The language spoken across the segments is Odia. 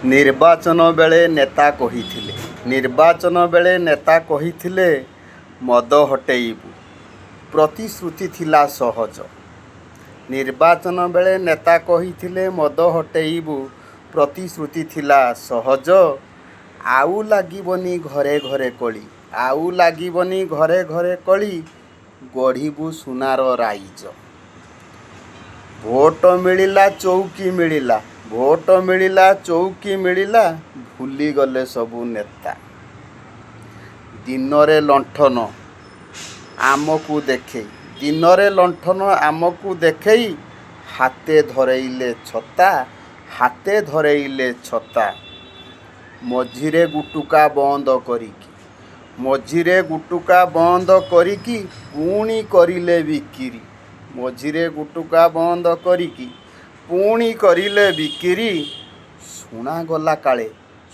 ନିର୍ବାଚନ ବେଳେ ନେତା କହିଥିଲେ ମଦ ହଟେଇବୁ, ପ୍ରତିଶ୍ରୁତି ଥିଲା ସହଜ। ନିର୍ବାଚନ ବେଳେ ନେତା କହିଥିଲେ ମଦ ହଟେଇବୁ, ପ୍ରତିଶ୍ରୁତି ଥିଲା ସହଜ। ଆଉ ଲାଗିବନି ଘରେ ଘରେ କଳି, ଆଉ ଲାଗିବନି ଘରେ ଘରେ କଳି, ଗଢ଼ିବୁ ସୁନାର ରାଇଜ। ଭୋଟ ମିଳିଲା ଚୌକି ମିଳିଲା, ଭୋଟ ମିଳିଲା ଚୌକି ମିଳିଲା, ଭୁଲିଗଲେ ସବୁ ନେତା। ଦିନରେ ଲଣ୍ଠନ ଆମକୁ ଦେଖେଇ, ଦିନରେ ଲଣ୍ଠନ ଆମକୁ ଦେଖେଇ, ହାତେ ଧରେଇଲେ ଛତା, ହାତେ ଧରେଇଲେ ଛତା। ମଝିରେ ଗୁଟୁକା ବନ୍ଦ କରିକି, ମଝିରେ ଗୁଟୁକା ବନ୍ଦ କରିକି, ପୁଣି କରିଲେ ବିକିରି। ମଝିରେ ଗୁଟୁକା ବନ୍ଦ କରିକି, ପୁଣି କରିଲେ ବିକିରି।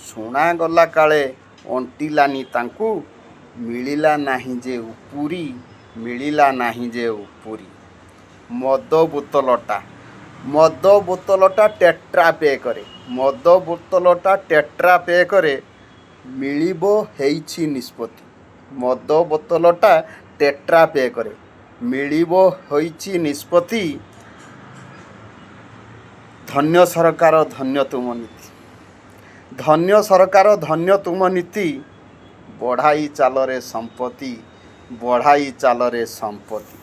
ଶୁଣାଗଲା କାଳେ ଅଣ୍ଟିଲାନି ତାଙ୍କୁ, ମିଳିଲା ନାହିଁ ଯେ ଉପୁରି, ମିଳିଲା ନାହିଁ ଯେ ଉପୁରି। ମଦ ବୋତଲଟା ଟେଟ୍ରା ପ୍ୟାକରେ, ମଦ ବୋତଲଟା ଟେଟ୍ରା ପ୍ୟାକରେ, ମିଳିବ ହେଇଛି ନିଷ୍ପତ୍ତି। ମଦ ବୋତଲଟା ଟେଟ୍ରା ପ୍ୟାକରେ, ମିଳିବ ହୋଇଛି ନିଷ୍ପତ୍ତି। ଧନ୍ୟ ସରକାର ଧନ୍ୟ ତୁମ ନୀତି, ଧନ୍ୟ ସରକାର ଧନ୍ୟ ତୁମ ନୀତି। ବଢ଼ାଇ ଚାଲରେ ସମ୍ପତ୍ତି, ବଢ଼ାଇ ଚାଲରେ ସମ୍ପତ୍ତି।